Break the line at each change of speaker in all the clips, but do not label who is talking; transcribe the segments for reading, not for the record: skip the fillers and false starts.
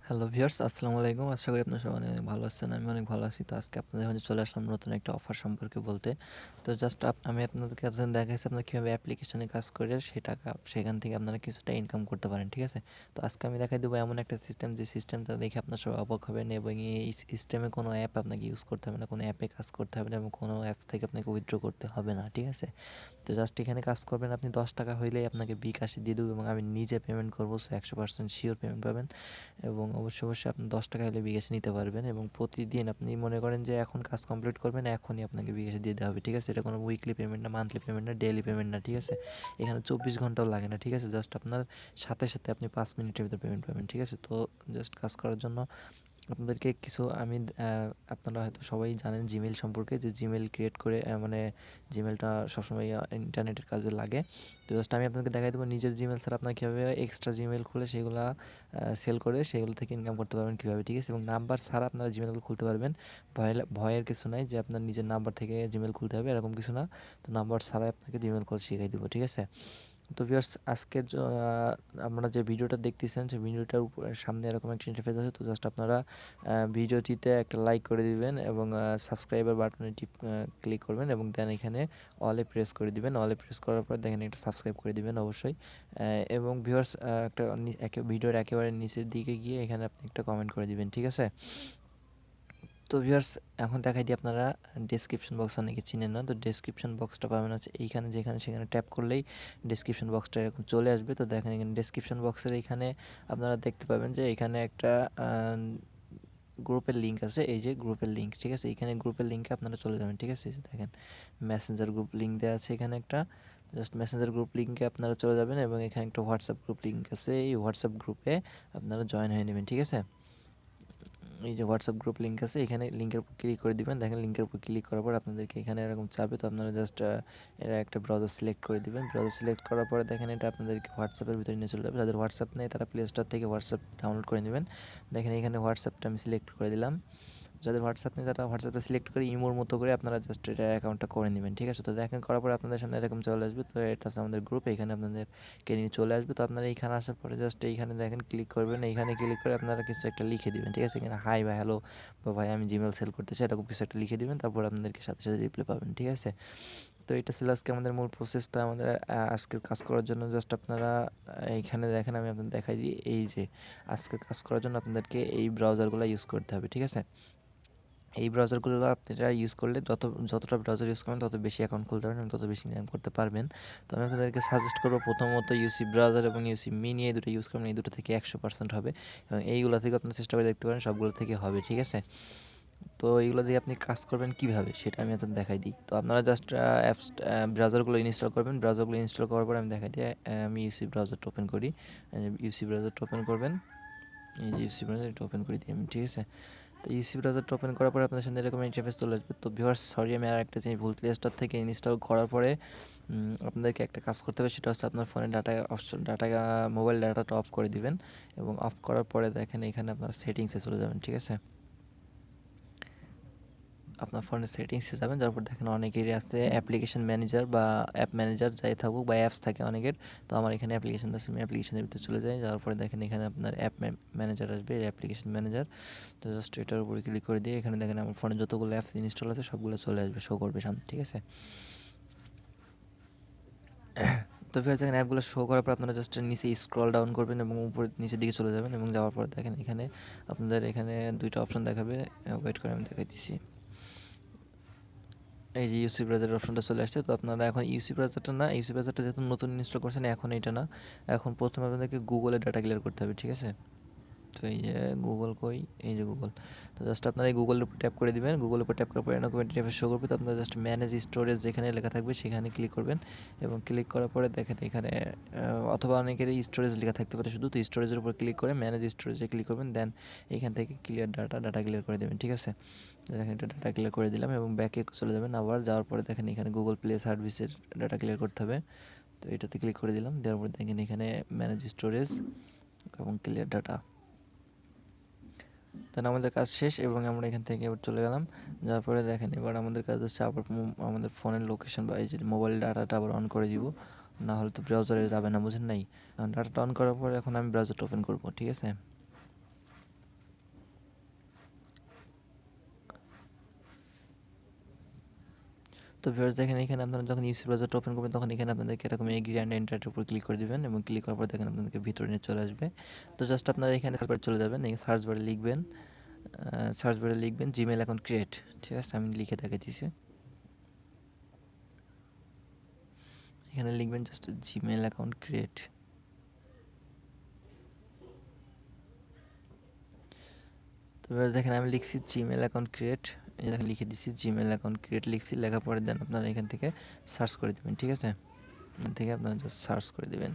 Hello viewers, আসসালামু আলাইকুম। আশা করি আপনারা সবাই অনেক ভালো আছেন। আমি অনেক ভালো আছি। তো আজকে আপনাদের মাঝে চলে আসলাম নতুন একটা অফার সম্পর্কে বলতে। তো জাস্ট আমি আপনাদেরকে এতদিন দেখাইছি আপনারা কিভাবে অ্যাপ্লিকেশনে কাজ করে সেই টাকা সেখান থেকে আপনারা কিছুটা ইনকাম করতে পারেন। ঠিক আছে? তো আজকে আমি দেখাই দেবো এমন একটা সিস্টেম, যে সিস্টেমটা দেখে আপনারা সবাই অবাক হবেন, এবং এই সিস্টেমে কোনো অ্যাপ আপনাকে ইউজ করতে হবে না, কোনো অ্যাপে কাজ করতে হবে না, এবং কোনো অ্যাপস থেকে আপনাকে উইথড্র করতে হবে না। ঠিক আছে? তো জাস্ট এখানে কাজ করবেন আপনি, 10 টাকা হইলেই আপনাকে বিকাশে দিয়ে দেবো, এবং আমি নিজে পেমেন্ট করবো। সো 100% শিওর পেমেন্ট পাবেন, এবং অবশ্যই আপনি 10 টাকা হলে বিকাশে নিতে পারবেন, এবং প্রতিদিন আপনি মনে করেন যে এখন কাজ কমপ্লিট করবেন, এখনই আপনাকে বিকাশে দিয়ে দেওয়া হবে। ঠিক আছে? এটা কোনো উইকলি পেমেন্ট না, মান্থলি পেমেন্ট না, ডেইলি পেমেন্ট না। ঠিক আছে? এখানে 24 ঘন্টাও লাগে না। ঠিক আছে? জাস্ট আপনার সাথে আপনি 5 মিনিটের ভিতরে পেমেন্ট পাবেন। ঠিক আছে? তো জাস্ট কাজ করার জন্য আপনাদেরকে কিছু আমি আপনারা হয়তো সবাই জানেন জিমেইল সম্পর্কে, যে জিমেইল ক্রিয়েট করে মানে জিমেইলটা সবসময় ইন্টারনেটের কাজে লাগে। তো জাস্ট আমি আপনাকে দেখাই দেবো নিজের জিমেইল ছাড়া আপনার কীভাবে এক্সট্রা জিমেইল খুলে সেগুলা সেল করে সেগুলো থেকে ইনকাম করতে পারবেন কীভাবে। ঠিক আছে? এবং নাম্বার ছাড়া আপনারা জিমেইলগুলো খুলতে পারবেন। ভয়ের কিছু নাই যে আপনার নিজের নাম্বার থেকে জিমেইল খুলতে হবে, এরকম কিছু না। তো নাম্বার ছাড়াই আপনাকে জিমেইল কল শিখিয়ে দিব। ঠিক আছে? তো ভিউয়ার্স, আজকের আপনারা যে ভিডিওটা দেখতেছেন সেই ভিডিওটার সামনে এরকম একটা ইন্টারফেস আছে। তো জাস্ট আপনারা ভিডিওটিতে একটা লাইক করে দিবেন, এবং সাবস্ক্রাইবার বাটনে ক্লিক করবেন, এবং দেন এখানে অলে প্রেস করে দিবেন। অলে প্রেস করার পর দেখেন একটা সাবস্ক্রাইব করে দিবেন অবশ্যই। এবং ভিউয়ার্স, একটা ভিডিওর একেবারে নিচের দিকে গিয়ে এখানে আপনি একটা কমেন্ট করে দিবেন। ঠিক আছে? তো ভিউয়ার্স, এখন দেখাই দিই, আপনারা ডেসক্রিপশন বক্স অনেকে চিনেন না। তো ডেসক্রিপশন বক্সটা পাবেন হচ্ছে এইখানে, যেখানে সেখানে ট্যাপ করলেই ডেসক্রিপশন বক্সটা এরকম চলে আসবে। তো দেখেন এখানে ডেসক্রিপশন বক্সের এইখানে আপনারা দেখতে পাবেন যে এখানে একটা গ্রুপের লিঙ্ক আছে। এই যে গ্রুপের লিঙ্ক, ঠিক আছে? এখানে গ্রুপের লিঙ্কে আপনারা চলে যাবেন। ঠিক আছে? এই যে দেখেন মেসেঞ্জার গ্রুপ লিঙ্ক দেওয়া আছে এখানে একটা। জাস্ট মেসেঞ্জার গ্রুপ লিঙ্কে আপনারা চলে যাবেন, এবং এখানে একটা হোয়াটসঅ্যাপ গ্রুপ লিঙ্ক আছে। এই হোয়াটসঅ্যাপ গ্রুপে আপনারা জয়েন হয়ে নেবেন। ঠিক আছে? এই যে হোয়াটসঅ্যাপ গ্রুপ লিঙ্ক আছে, এখানে লিঙ্কের উপর ক্লিক করে দিবেন। দেখেন লিঙ্কের উপর ক্লিক করার পর আপনাদেরকে এখানে এরকম চাবে। তো আপনারা জাস্ট এরা একটা ব্রাউজার সিলেক্ট করে দিবেন। ব্রাউজার সিলেক্ট করার পরে দেখেন এটা আপনাদেরকে হোয়াটসঅ্যাপের ভিতরে নিয়ে চলে যাবে। যাদের হোয়াটসঅ্যাপ নেই তারা প্লে স্টোর থেকে হোয়াটসঅ্যাপ ডাউনলোড করে নেবেন। দেখেন এখানে হোয়াটসঅ্যাপটা আমি সিলেক্ট করে দিলাম। যাদের হোয়াটসঅ্যাপ নেই তারা হোয়াটসঅ্যাপটা সিলেক্ট করে ইমোর মতো করে আপনারা জাস্ট এটা অ্যাকাউন্টটা করে নেবেন। ঠিক আছে? তো দেখেন করার পরে আপনাদের সামনে এরকম চলে আসবে। তো এটা হচ্ছে আমাদের গ্রুপ, এখানে আপনাদেরকে নিয়ে চলে আসবে। তো আপনারা এইখানে আসার পরে জাস্ট এইখানে দেখেন ক্লিক করবেন। এইখানে ক্লিক করে আপনারা কিছু একটা লিখে দিবেন। ঠিক আছে? এখানে হাই বা হ্যালো বা ভাই আমি জিমেল সেল করতে চাই, এরকম কিছু একটা লিখে দিবেন। তারপর আপনাদেরকে সাথে রিপ্লাই পাবেন। ঠিক আছে? তো এটা ছিল আজকে আমাদের মূল প্রসেস। তো আমাদের আজকের কাজ করার জন্য জাস্ট আপনারা এইখানে দেখেন, আমি আপনাদের দেখাই দিই। এই যে আজকে কাজ করার জন্য আপনাদেরকে এই ব্রাউজারগুলো ইউজ করতে হবে। ঠিক আছে? এই ব্রাউজারগুলো আপনারা ইউজ করলে যতটা ব্রাউজার ইউজ করবেন তত বেশি অ্যাকাউন্ট খুলতে পারবেন এবং তত বেশি ইনকাম করতে পারবেন। তো আমি আপনাদেরকে সাজেস্ট করবো প্রথমত ইউসি ব্রাউজার এবং ইউসি মিনি, এই দুটো ইউজ করবেন। এই দুটো থেকে 100% হবে, এবং এইগুলো থেকে আপনার চেষ্টা করে দেখতে পারেন সবগুলো থেকে হবে। ঠিক আছে? তো এইগুলো দিয়ে আপনি কাজ করবেন কিভাবে সেটা আমি আপনাদের দেখাই দিই। তো আপনারা জাস্ট অ্যাপস ব্রাউজারগুলো ইনস্টল করবেন। ব্রাউজারগুলো ইনস্টল করার পরে আমি দেখাই দিই। আমি ইউসি ব্রাউজারটা ওপেন করি। ইউসি ব্রাউজারটা ওপেন করবেন। এই যে ইউসি ব্রাউজারটা ওপেন করে দিই আমি। ঠিক আছে? তো ইউসি ব্রাউজারটা ওপেন করার পরে আপনার সামনে এরকম ইন্টারফেস চলে আসবে। তো ভিউয়ার্স, সরি আমি আর একটা জিনিস ভুল, প্লে স্টোর থেকে ইনস্টল করার পরে আপনাদেরকে একটা কাজ করতে হবে, সেটা হচ্ছে আপনার ফোনের মোবাইল ডাটাটা অফ করে দিবেন, এবং অফ করার পরে দেখেন এখানে আপনার সেটিংসে চলে যাবেন। ঠিক আছে? আপনার ফোনের সেটিংসে যাবেন, যাওয়ার পর দেখেন অনেকেরই আছে অ্যাপ্লিকেশন ম্যানেজার বা অ্যাপ ম্যানেজার যাই থাকুক, বা অ্যাপস থাকে অনেকের। তো আমার এখানে অ্যাপ্লিকেশন আছে, আমি অ্যাপ্লিকেশনের ভিতরে চলে যাই। যাওয়ার পরে দেখেন এখানে আপনার অ্যাপ ম্যানেজার আসবে, অ্যাপ্লিকেশন ম্যানেজার। তো জাস্ট এটার উপরে ক্লিক করে দিয়ে এখানে দেখেন আমার ফোনে যতগুলো অ্যাপস ইনস্টল আছে সবগুলো চলে আসবে, শো করবে সামনে। ঠিক আছে? তো ফিরে দেখেন অ্যাপগুলো শো করার পর আপনারা জাস্ট নিচে স্ক্রল ডাউন করবেন, এবং উপরে নিচের দিকে চলে যাবেন, এবং যাওয়ার পর দেখেন এখানে আপনাদের এখানে দুইটা অপশন দেখাবে। ওয়েট করে আমি দেখাই দিচ্ছি। এই যে ইউসি ব্রাউজার অপশনটা চলে আসছে। তো আপনারা এখন ইউসি ব্রাউজারটা না, ইউসি ব্রাউজারটা যেহেতু নতুন ইনস্টল করছেন, এখন এটা না, এখন প্রথমে আপনাদেরকে গুগলের ডাটা ক্লিয়ার করতে হবে। ঠিক আছে? তো এই যে গুগল কই, এই যে গুগল। তো জাস্ট আপনারা এই গুগলের উপর ট্যাপ করে দিবেন। গুগলের উপর ট্যাপ করার পরে এরকম ইন্টারফেস শো করবে। তো আপনারা জাস্ট ম্যানেজ স্টোরেজ যেখানে লেখা থাকবে সেখানে ক্লিক করবেন, এবং ক্লিক করার পরে দেখেন এখানে অথবা অনেকের স্টোরেজ লেখা থাকতে পারে শুধু। তো স্টোরেজের উপর ক্লিক করে ম্যানেজ স্টোরেজে ক্লিক করবেন, দেন এখান থেকে ক্লিয়ার ডাটা ক্লিয়ার করে দেবেন। ঠিক আছে? দেখেন এটা ডাটা ক্লিয়ার করে দিলাম, এবং ব্যাকে চলে যাবেন। আবার যাওয়ার পরে দেখেন এখানে গুগল প্লে সার্ভিসের ডাটা ক্লিয়ার করতে হবে। তো এটাতে ক্লিক করে দিলাম, দেওয়ার পরে দেখেন এখানে ম্যানেজ স্টোরেজ এবং ক্লিয়ার ডাটা। দেন আমাদের কাজ শেষ, এবং আমরা এখান থেকে এবার চলে গেলাম। যাওয়ার পরে দেখেন এবার আমাদের কাজ হচ্ছে আবার আমাদের ফোনের লোকেশন বা এই যে মোবাইল ডাটাটা আবার অন করে দিব, না হলে তো ব্রাউজারে যাবে না, বুঝেন নাই? ডাটাটা অন করার পরে এখন আমি ব্রাউজারটা ওপেন করব। ঠিক আছে? তো ভিউয়ার্স দেখেন এখানে আপনারা যখন ইউসি ব্রাউজারটা ওপেন করবেন তখন এখানে আপনাদেরকে এরকম এগ্রি অ্যান্ড এন্টারের উপর ক্লিক করে দিবেন এবং ক্লিক করার পর দেখেন আপনাদেরকে ভিতরে নিয়ে চলে আসবে। তো জাস্ট আপনারা এখানে চলে যাবেন, এই সার্চ বারে লিখবেন জিমেইল অ্যাকাউন্ট ক্রিয়েট। ঠিক আছে, আমি লিখে দেখাচ্ছি। এখানে লিখবেন জাস্ট জিমেইল অ্যাকাউন্ট ক্রিয়েট। তো এবার দেখেন আমি লিখছি জিমেইল অ্যাকাউন্ট ক্রিয়েট, এই দেখেন লিখে দিচ্ছি জিমেইল অ্যাকাউন্ট ক্রিয়েট লিখছি, লেখার পরে দেন আপনারা এখান থেকে সার্চ করে দেবেন। ঠিক আছে, এখান থেকে আপনারা জাস্ট সার্চ করে দেবেন।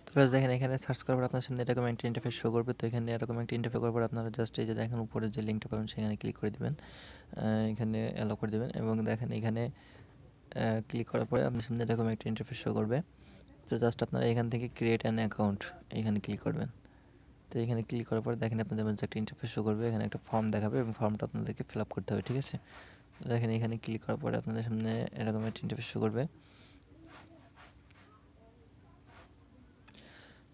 তো ফার্স্ট দেখেন এখানে সার্চ করার পর আপনার সামনে এরকম একটা ইন্টারফেস শো করবে। তো এখানে এরকম একটা ইন্টারফেস করার পর আপনারা জাস্ট এই যে দেখেন উপরে যে লিঙ্কটা পাবেন সেখানে ক্লিক করে দিবেন, এখানে অ্যালাউ করে দিবেন এবং দেখেন এখানে ক্লিক করার পরে আপনার সামনে এরকম একটা ইন্টারফেস শো করবে। তো জাস্ট আপনারা এখান থেকে ক্রিয়েট অ্যান অ্যাকাউন্ট এখানে ক্লিক করবেন। তো এখানে ক্লিক করার পর দেখেন আপনাদের মাঝে একটা ইন্টারফেস শো করবে, এখানে একটা ফর্ম দেখাবে এবং ফর্মটা আপনাদেরকে ফিল আপ করতে হবে। ঠিক আছে, তো দেখেন এখানে ক্লিক করার পরে আপনাদের সামনে এরকম একটা ইন্টারফেস শো করবে।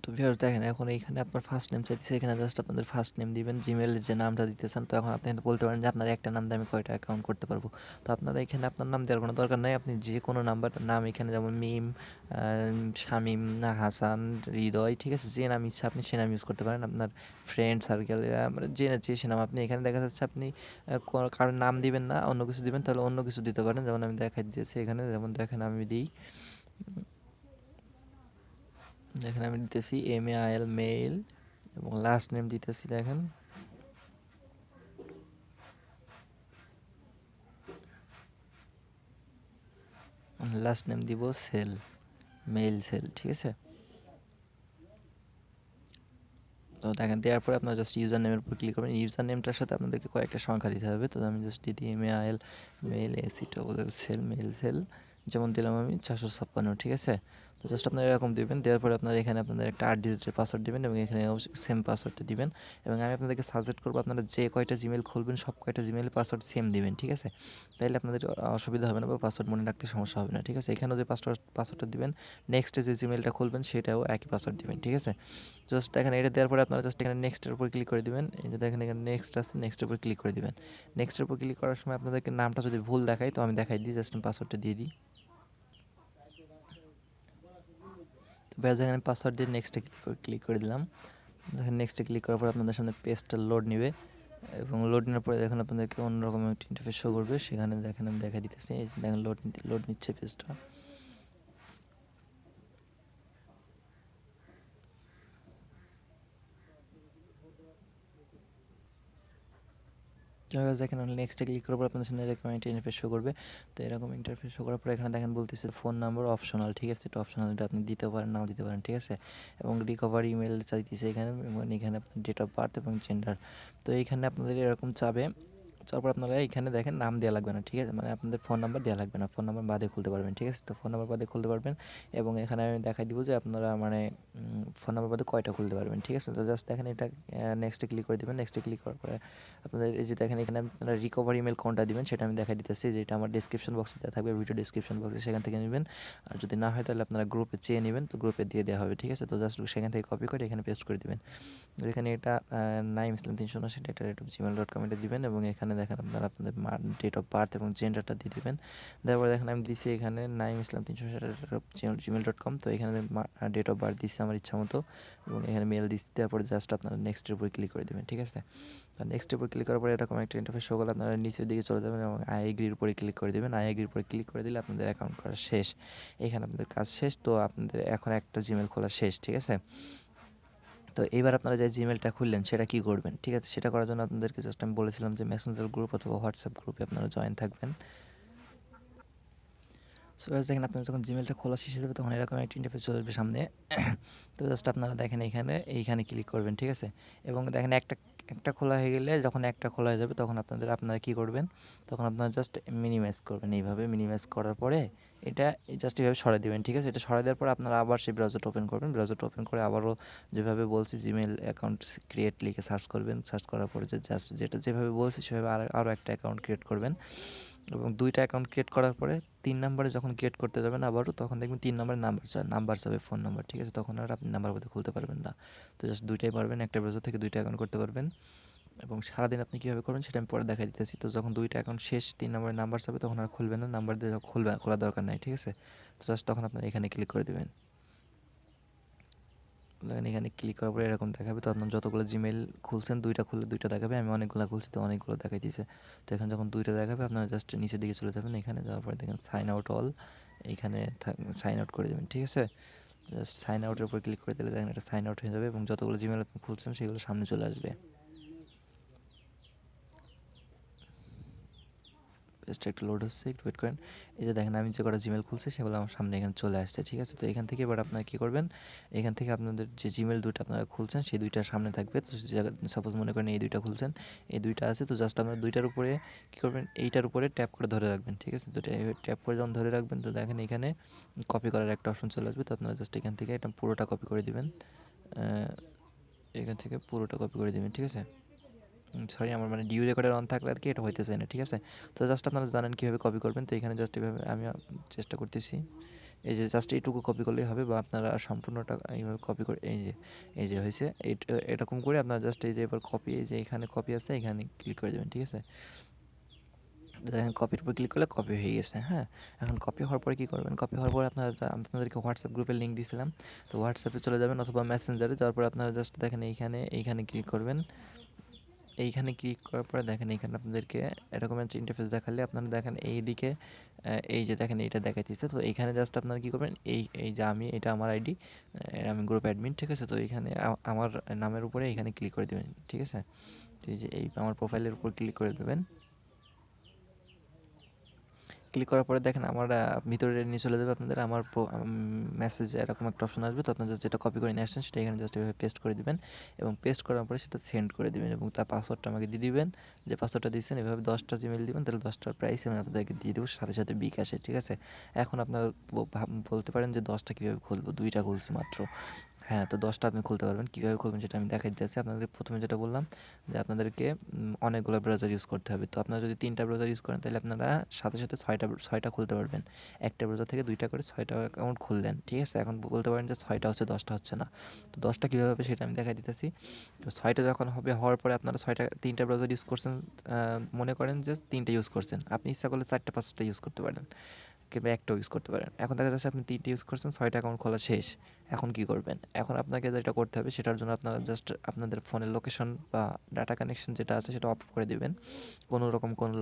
তো ভিউয়ার্স দেখেন এখন এইখানে আপনার ফার্স্ট নেম চাইতেছে, এখানে জাস্ট আপনাদের ফার্স্ট নেম দিবেন, জিমেইলের যে নামটা দিতেছেন। তো এখন আপনি কিন্তু বলতে পারেন যে আপনার একটা নাম দিয়ে আমি কয়টা অ্যাকাউন্ট করতে পারবো। তো আপনারা এখানে আপনার নাম দেওয়ার কোনো দরকার নাই, আপনি যে কোনো নাম এখানে যেমন মিম, শামিম, না হাসান, হৃদয়, ঠিক আছে, যে নাম ইচ্ছা আপনি সে নাম ইউজ করতে পারেন। আপনার ফ্রেন্ড সার্কেল মানে যে সে নাম আপনি এখানে দেখা যাচ্ছে আপনি কারোর নাম দিবেন না, অন্য কিছু দিবেন, তাহলে অন্য কিছু দিতে পারেন। যেমন আমি দেখাই দিয়েছি এখানে, যেমন দেখেন আমি দিই, এখানে আমি দিতেছি MAIL মেইল এবং লাস্ট নেম দিতেছি দেখেন লাস্ট নেম দিব সেল, মেইল সেল। ঠিক আছে, তো দেখেন দেওয়ার পরে আপনার জাস্ট ইউজার নেমের উপর ক্লিক করবেন। ইউজার নেমটার সাথে আপনাদেরকে কয়েকটা সংখ্যা দিতে হবে। তো আমি জাস্ট দিই MAIL mail cell mail cell, যেমন দিলাম আমি 456। ঠিক আছে, তো জাস্ট আপনারা এরকম দিবেন। দেওয়ার পরে আপনারা এখানে আপনাদের একটা 8 ডিজিটের পাসওয়ার্ড দিবেন এবং এখানে সেম পাসওয়ার্ডটা দিবেন। এবং আমি আপনাদেরকে সাজেস্ট করবো আপনারা যে কয়টা জিমেইল খুলবেন সব কয়টা জিমেইলের পাসওয়ার্ড সেম দিবেন। ঠিক আছে, তাইলে আপনাদের অসুবিধা হবে না বা পাসওয়ার্ড মনে রাখতে সমস্যা হবে না। ঠিক আছে, এখানেও যে পাসওয়ার্ডটা দিবেন, নেক্সটে যে জিমেইলটা খুলবেন সেটাও একই পাসওয়ার্ড দিবেন। ঠিক আছে, জাস্ট দেখেন এটা দেওয়ার পরে আপনারা জাস্ট এখানে নেক্সটের উপর ক্লিক করে দিবেন। এই যে দেখেন এখানে নেক্সট আছে, নেক্সটের উপর ক্লিক করে দিবেন। নেক্সটের উপর ক্লিক করার সময় আপনাদেরকে নামটা যদি ভুল দেখায় তো আমি দেখাই দিই, জাস্ট আমি পাসওয়ার্ডটা দিয়ে দিই। তো ব্যাস এখানে পাসওয়ার্ড দিয়ে নেক্সটে ক্লিক করে দিলাম। দেখেন নেক্সটে ক্লিক করার পর আপনাদের সামনে পেজটা লোড নেবে এবং লোড নেওয়ার পরে দেখেন আপনাদেরকে অন্যরকম একটা ইন্টারফেস শো করবে। সেখানে দেখেন আমি দেখা দিতেছি, এই যে দেখেন লোড নিচ্ছে পেজটা। দেখেন নেক্সটে ক্লিক করার পর আপনাদের সামনে এরকম একটা ইন্টারফেস শো করবে। তো এরকম ইন্টারফেস শো করার পর এখানে দেখেন বলতেছে ফোন নাম্বার অপশনাল। ঠিক আছে, এটা অপশনাল, এটা আপনি দিতে পারেন নাও দিতে পারেন। ঠিক আছে, এবং রিকভারি ইমেল চাইতেছে এখানে, এবং এখানে আপনার ডেট অফ বার্থ এবং জেন্ডার। তো এইখানে আপনাদের এরকম চাবে, তারপর আপনারা এখানে দেখেন নাম দেওয়া লাগবে না। ঠিক আছে, মানে আপনাদের ফোন নাম্বার দেওয়া লাগবে না, ফোন নাম্বার বাদে খুলতে পারবেন। ঠিক আছে, তো ফোন নাম্বার বাদে খুলতে পারবেন এবং এখানে আমি দেখাই দিব যে আপনারা মানে ফোন নাম্বার বাদে কয়টা খুলতে পারবেন। ঠিক আছে, তো জাস্ট দেখেন এটা নেক্সটে ক্লিক করে দেবেন। নেক্সটে ক্লিক করার পরে আপনাদের এই যে দেখেন এখানে আপনারা রিকভারি ইমেল কোনটা দিবেন সেটা আমি দেখাই দিতেছি, যেটা আমার ডিসক্রিপশন বক্সে দেওয়া থাকবে, ভিডিও ডিসক্রিপশন বক্সে, সেখান থেকে নেবেন। আর যদি না হয় তাহলে আপনারা গ্রুপে চেয়ে নেবেন, তো গ্রুপে দিয়ে দেওয়া হবে। ঠিক আছে, তো জাস্ট সেখান থেকে কপি করে এখানে পেস্ট করে দিবেন। এখানে এটা নাইম ইসলাম 379 @gmail.com এটা দিবেন এবং এখানে দেখেন আপনারা আপনাদের ডেট অফ বার্থ এবং জেন্ডারটা দিয়ে দিবেন। তারপরে দেখেন আমি দিছি এখানে নাইম ইসলাম 379 gmail.com। তো এখানে ডেট অফ বার্থ দিচ্ছি আমার ইচ্ছা মতো এবং এখানে মেল দিচ্ছি। তারপরে জাস্ট আপনারা নেক্সটের উপরে ক্লিক করে দেবেন। ঠিক আছে, আর নেক্সটের উপর ক্লিক করার পরে এরকম একটা ইন্টারফেস শো করলে আপনারা নিচের দিকে চলে যাবেন এবং আই এগ্রির উপরে ক্লিক করে দেবেন। আই এগ্রির উপরে ক্লিক করে দিলে আপনাদের অ্যাকাউন্ট করা শেষ, এখানে আপনাদের কাজ শেষ। তো আপনাদের এখন একটা জিমেল খোলা শেষ। ঠিক আছে, তো এবার আপনারা যে জিমেলটা খুললেন সেটা কি করবেন। ঠিক আছে, সেটা করার জন্য আপনাদেরকে জাস্ট আমি বলেছিলাম যে মেসেঞ্জার গ্রুপ অথবা হোয়াটসঅ্যাপ গ্রুপে আপনারা জয়েন থাকবেন। সো দেখেন আপনার যখন জিমেলটা খোলা শেষ হয়ে যাবে তখন এরকম একটা ইন্টারফেস চলে আসবে সামনে। তো জাস্ট আপনারা দেখেন এইখানে ক্লিক করবেন। ঠিক আছে, এবং দেখেন একটা একটা খোলা হয়ে গেলে, যখন একটা খোলা হয়ে যাবে তখন আপনারা কি করবেন, তখন আপনারা জাস্ট মিনিমাইজ করবেন। এইভাবে মিনিমাইজ করার পরে এটা জাস্ট এইভাবে সরাই দেবেন। ঠিক আছে, এটা সরাই দেওয়ার পর আপনারা আবার সেই ব্রাউজারটা ওপেন করবেন। ব্রাউজারটা ওপেন করে আবারও যেভাবে বলছি জিমেল অ্যাকাউন্ট ক্রিয়েট লিখে সার্চ করবেন। সার্চ করার পরে যে জাস্ট যেটা যেভাবে বলছি সেভাবে আরও একটা অ্যাকাউন্ট ক্রিয়েট করবেন। এবং ২টা অ্যাকাউন্ট ক্রিয়েট করার পরে ৩ নাম্বারে যখন ক্রিয়েট করতে যাবেন আবারও, তখন দেখবেন ৩ নাম্বারে নাম্বার চাবে, ফোন নাম্বার, ঠিক আছে? তখন আর আপনি নাম্বার বলতে খুলতে পারবেন না। তো জাস্ট ২টাই পারবেন, একটা ব্রাউজার থেকে ২টা অ্যাকাউন্ট করতে পারবেন। এবং সারাদিন আপনি কীভাবে করবেন সেটা আমি পরে দেখাই দিতেছি। তো যখন ২টা অ্যাকাউন্ট শেষ, ৩ নম্বরে নাম্বার চাবে, তখন আর খুলবেন না, নাম্বার দিয়ে খোলার দরকার নাই, ঠিক আছে? তো জাস্ট তখন আপনার এখানে ক্লিক করে দেবেন। দেখেন এখানে ক্লিক করার পরে এরকম দেখাবে। তো আপনার যতগুলো জিমেইল খুলছেন, ২টা খুললে ২টা দেখাবে। আমি অনেকগুলো খুলছি তো অনেকগুলো দেখাই দিয়েছে। তো এখানে যখন ২টা দেখাবে, আপনারা জাস্ট নিচের দিকে চলে যাবেন। এখানে যাওয়ার পরে দেখেন সাইন আউট অল, এইখানে সাইন আউট করে দেবেন, ঠিক আছে? জাস্ট সাইন আউটের উপর ক্লিক করে দিলে দেখেন এটা সাইন আউট হয়ে যাবে এবং যতগুলো জিমেইল আপনি খুলছেন সেগুলো সামনে চলে আসবে। পেজটা একটু লোড হচ্ছে, একটু ওয়েট করেন। এই যে দেখেন আমি যে কটা জিমেল খুলছি সেগুলো আমার সামনে এখানে চলে আসছে, ঠিক আছে? তো এখান থেকে এবার আপনারা কী করবেন, এখান থেকে আপনাদের যে জিমেল দুটো আপনারা খুলছেন সেই দুইটার সামনে থাকবে। তো সাপোজ মনে করেন এই দুইটা খুলছেন, এই দুইটা আছে, তো জাস্ট আপনারা দুইটার উপরে কী করবেন, এইটার উপরে ট্যাপ করে ধরে রাখবেন, ঠিক আছে? তো ট্যাপ করে যখন ধরে রাখবেন, তো দেখেন এখানে কপি করার একটা অপশন চলে আসবে। তো আপনারা জাস্ট এখান থেকে এটা পুরোটা কপি করে দিবেন, এখান থেকে পুরোটা কপি করে দিবেন, ঠিক আছে? সরি, আমার মানে ডিউ রেকর্ডের অন থাকলে আর কি এটা হইতেছে না, ঠিক আছে? তো জাস্ট আপনারা জানেন কীভাবে কপি করবেন। তো এখানে জাস্ট এভাবে আমি চেষ্টা করতেছি। এই যে জাস্ট এইটুকু কপি করলেই হবে, বা আপনারা সম্পূর্ণটা এইভাবে কপি করে, এই যে হয়েছে, এরকম করে আপনারা জাস্ট এই যে এবার কপি, এই যে এখানে কপি আছে, এখানে ক্লিক করে দেবেন, ঠিক আছে? দেখেন কপির উপর ক্লিক করলে কপি হয়ে গেছে, হ্যাঁ? এখন কপি হওয়ার পরে কী করবেন, কপি হওয়ার পরে আপনারা আপনাদেরকে হোয়াটসঅ্যাপ গ্রুপের লিঙ্ক দিয়েছিলাম, তো হোয়াটসঅ্যাপে চলে যাবেন অথবা মেসেঞ্জারে। যাওয়ার পরে আপনারা জাস্ট দেখেন এইখানে ক্লিক করবেন। এইখানে ক্লিক করার পরে দেখেন এখানে আপনাদেরকে এরকম একটা ইন্টারফেস দেখালে আপনারা দেখেন এইদিকে এই যে দেখেন এইটা দেখাইতেছে। তো এইখানে জাস্ট আপনারা কী করবেন, এই যে এটা আমার আইডি, আমি গ্রুপ অ্যাডমিন, ঠিক আছে? তো এইখানে আমার নামের উপরে এইখানে ক্লিক করে দেবেন, ঠিক আছে? তো এই যে আমার প্রোফাইলের উপর ক্লিক করে দেবেন। ক্লিক করার পরে দেখেন আমার ভিতরে নিয়ে চলে যাবে আপনাদের আমার মেসেজ, এরকম একটা অপশন আসবে। তো আপনারা জাস্ট যেটা কপি করে নিয়ে আসছেন সেটা এখানে জাস্ট এভাবে পেস্ট করে দিবেন এবং পেস্ট করার পরে সেটা সেন্ড করে দিবেন এবং তার পাসওয়ার্ডটা আমাকে দিয়ে দিবেন। যে পাসওয়ার্ডটা দিচ্ছেন এভাবে 10টা জিমেল দিবেন, তাহলে 10টার প্রাইস আমি আপনাদেরকে দিয়ে দেবো সাথে সাথে বিকাশে, ঠিক আছে? এখন আপনারা বলতে পারেন যে 10টা কীভাবে খুলবো, 2টা খুলছি মাত্র। হ্যাঁ, তো 10টা আপনি খুলতে পারবেন। কীভাবে খুলবেন সেটা আমি দেখাই দিতেছি। আপনাদের প্রথমে যেটা বললাম যে আপনাদেরকে অনেকগুলো ব্রাউজার ইউজ করতে হবে। তো আপনারা যদি 3টা ব্রাউজার ইউজ করেন তাহলে আপনারা সাথে সাথে 6টা খুলতে পারবেন। একটা ব্রাউজার থেকে 2টা করে 6টা অ্যাকাউন্ট খুললেন, ঠিক আছে? এখন বলতে পারেন যে 6টা হচ্ছে, 10টা হচ্ছে না। তো 10টা কীভাবে হবে সেটা আমি দেখাই দিতেছি। তো 6টা যখন হওয়ার পরে আপনারা 3টা ব্রাউজার ইউজ করছেন, মনে করেন যে 3টা ইউজ করছেন। আপনি ইচ্ছা করলে 4টা 5টা ইউজ করতে পারেন কিংবা একটাও ইউজ করতে পারেন। এখন দেখা যাচ্ছে আপনি 3টা ইউজ করছেন, 6টা অ্যাকাউন্ট খোলা শেষ। এখন কি করবেন? এখন আপনাকে যেটা করতে হবে সেটার জন্য আপনারা জাস্ট আপনাদের ফোনের লোকেশন বা ডাটা কানেকশন যেটা আছে সেটা অফ করে দিবেন। কোনো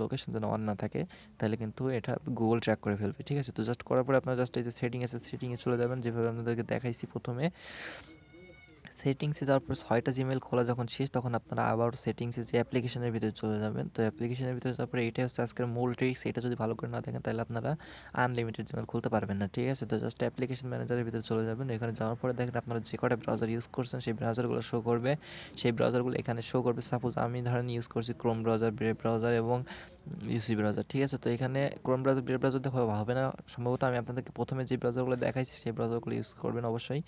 লোকেশন যেন অন না থাকে, তাহলে কিন্তু এটা গুগল ট্র্যাক করে ফেলবে, ঠিক আছে? তো জাস্ট করার পরে আপনারা জাস্ট এই যে সেটিংয়ে চলে যাবেন, যেভাবে আপনাদেরকে দেখাইছি প্রথমে। সেটিংসে যাওয়ার পর 6টা জিমেইল খোলা যখন শেষ, তখন আপনারা আবার সেটিংসে যে অ্যাপ্লিকেশনের ভিতরে চলে যাবেন। তো অ্যাপ্লিকেশনের ভিতরে যাওয়ার পরে এটাই হচ্ছে আজকের মূল ট্রিক্স। এটা যদি ভালো করে না দেখেন তাহলে আপনারা আনলিমিটেড জিমেইল খুলতে পারবেন না, ঠিক আছে? তো জাস্ট অ্যাপ্লিকেশন ম্যানেজারের ভিতরে চলে যাবেন। এখানে যাওয়ার পরে দেখেন আপনারা যে কটা ব্রাউজার ইউজ করছেন সেই ব্রাউজারগুলো শো করবে। সেই ব্রাউজারগুলো এখানে শো করবে। সাপোজ আমি ধরেন ইউজ করছি ক্রোম ব্রাউজার, ব্রেভ ব্রাউজার এবং ইউসি ব্রাউজার, ঠিক আছে? তো এখানে ক্রোম ব্রাউজার, ব্রেভ ব্রাউজার দিয়ে হবে না সম্ভবত। আমি আপনাদেরকে প্রথমে যে ব্রাউজারগুলো দেখাইছি সেই ব্রাউজারগুলো ইউজ করবেন অবশ্যই।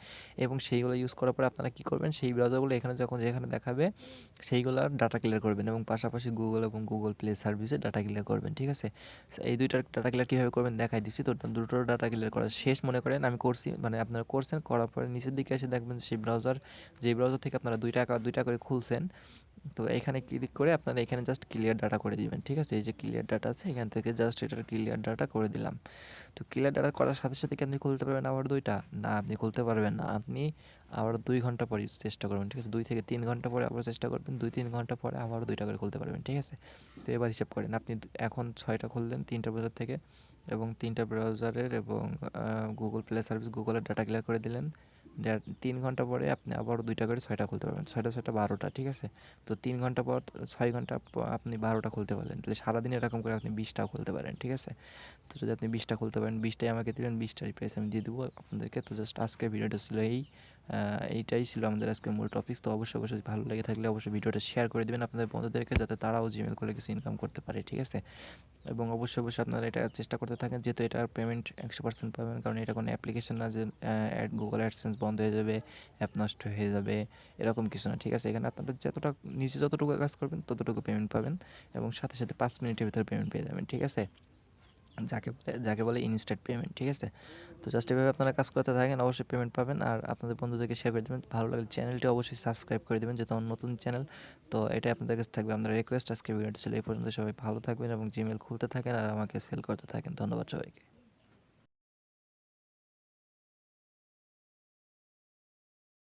এবং সেইগুলো ইউজ করার পরে আপনারা কী করবেন, সেই ব্রাউজারগুলো এখানে যেখানে দেখাবে সেইগুলোর ডাটা ক্লিয়ার করবেন এবং পাশাপাশি গুগল এবং গুগল প্লে সার্ভিসে ডাটা ক্লিয়ার করবেন, ঠিক আছে? এই দুইটার ডাটা ক্লিয়ার কীভাবে করবেন দেখাই দিচ্ছি। তো দুটোর ডাটা ক্লিয়ার করা শেষ মনে করেন আমি করছি, মানে আপনারা করছেন, করার পরে নিচের দিকে এসে দেখবেন সেই যেই ব্রাউজার থেকে আপনারা দুইটা করে খুলছেন, তো এখানে ক্লিক করে আপনারা এখানে জাস্ট ক্লিয়ার ডাটা করে দিবেন, ঠিক আছে? এই যে ক্লিয়ার ডাটা আছে এখান থেকে জাস্ট এটার ক্লিয়ার ডাটা করে দিলাম। তো ক্লিয়ার ডাটা করার সাথে সাথে কি আপনি খুলতে পারবেন আবার 2টা? না, আপনি খুলতে পারবেন না। আপনি আবার 2 ঘন্টা পরে চেষ্টা করবেন, ঠিক আছে? 2 থেকে 3 ঘন্টা পরে আবার চেষ্টা করবেন। 2-3 ঘন্টা পরে আবারও 2টা করে খুলতে পারবেন, ঠিক আছে? তো এবার হিসাব করেন আপনি এখন 6টা খুললেন 3টা ব্রাউজার থেকে এবং 3টা ব্রাউজারের এবং গুগল প্লে সার্ভিস, গুগলের ডাটা ক্লিয়ার করে দিলেন। 3 ঘন্টা পরে আপনি আবারও 2টা করে 6টা খুলতে পারবেন। 6টা 12টা, ঠিক আছে? তো 3 ঘন্টা পর 6 ঘন্টা আপনি 12টা খুলতে পারলেন। তাহলে সারাদিন এরকম করে আপনি 20টাও খুলতে পারেন, ঠিক আছে? তো যদি আপনি 20টা খুলতে পারেন, 20টাই আমাকে দিবেন, 20টারই প্রাইস আমি দিয়ে দেবো আপনাদেরকে। তো জাস্ট আজকের ভিডিওটা ছিল এই। এইটাই ছিল আমাদের আজকের মূল টপিক। তো অবশ্যই ভালো লেগে থাকলে অবশ্যই ভিডিওটা শেয়ার করে দিবেন আপনাদের বন্ধুদেরকে, যাতে তারাও জিমেইল খুলে কিছু ইনকাম করতে পারে, ঠিক আছে? এবং অবশ্যই আপনারা এটা চেষ্টা করতে থাকেন, যেহেতু এটার পেমেন্ট 100% পাবেন, কারণ এটা কোনো অ্যাপ্লিকেশন না যে গুগল অ্যাডসেন্স বন্ধ হয়ে যাবে, অ্যাপ নষ্ট হয়ে যাবে, এরকম কিছু না, ঠিক আছে? এখানে আপনারা নিজে যতটুকু কাজ করবেন ততটুকু পেমেন্ট পাবেন, এবং সাথে 5 মিনিটের ভিতরে পেমেন্ট পেয়ে যাবেন, ঠিক আছে? যাকে বলে ইনস্ট্যান্ট পেমেন্ট, ঠিক আছে? তো জাস্ট এভাবে আপনারা কাজ করতে থাকেন, অবশ্যই পেমেন্ট পাবেন। আর আপনাদের বন্ধুদেরকে শেয়ার করে দেবেন। ভালো লাগলে চ্যানেলটি অবশ্যই সাবস্ক্রাইব করে দেবেন, যেহেতু আমার নতুন চ্যানেল। তো এটাই আপনাদের কাছে থাকবে আপনার রিকোয়েস্ট। আজকের ভিডিওটি ছিল এই পর্যন্ত। সবাই ভালো থাকবেন এবং জিমেইল খুলতে থাকেন আর আমাকে সেল করতে থাকেন। ধন্যবাদ সবাইকে।